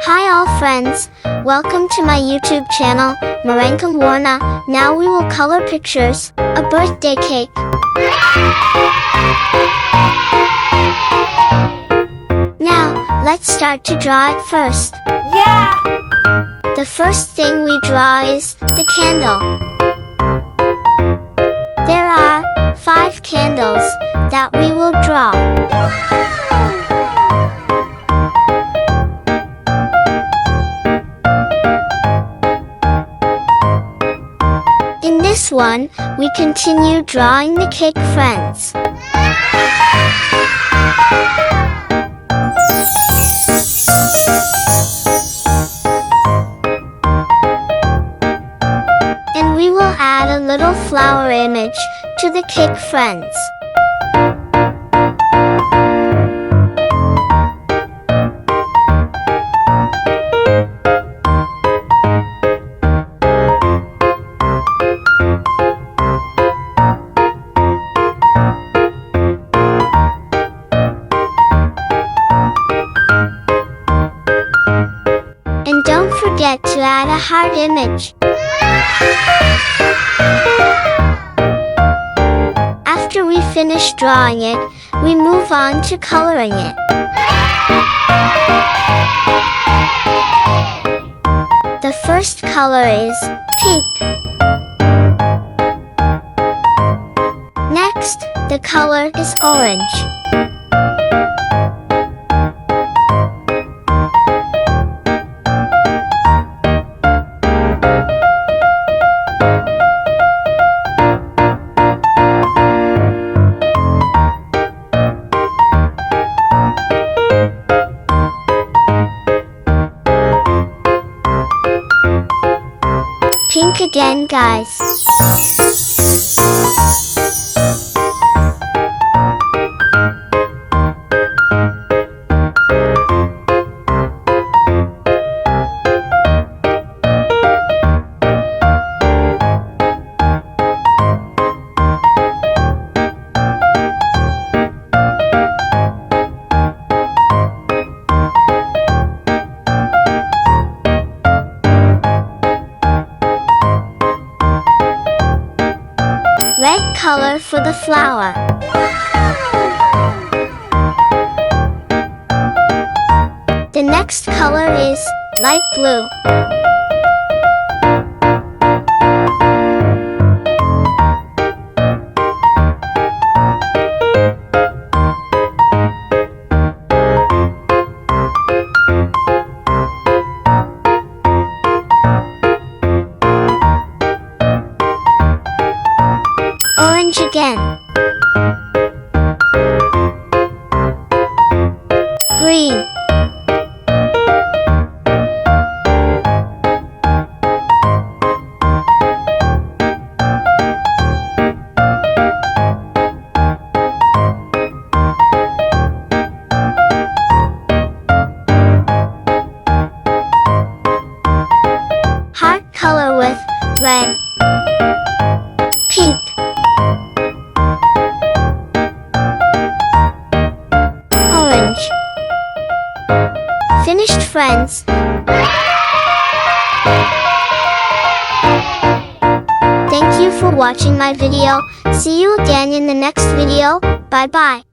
Hi all friends, welcome to my YouTube channel, Maranka Warna. Now we will color pictures, a birthday cake. Now, let's start to draw it first. Yeah! The first thing we draw is the candle. There are 5 candles that we will draw. In this one, we continue drawing the cake friends. And we will add a little flower image to the cake friends. And don't forget to add a heart image. After we finish drawing it, we move on to coloring it. The first color is pink. Next, the color is orange. Pink again, guys. Red color for the flower. The next color is light blue. Orange again. Green. Heart color with red. Pink. Orange. Finished, friends. Thank you for watching my video. See you again in the next video. Bye bye.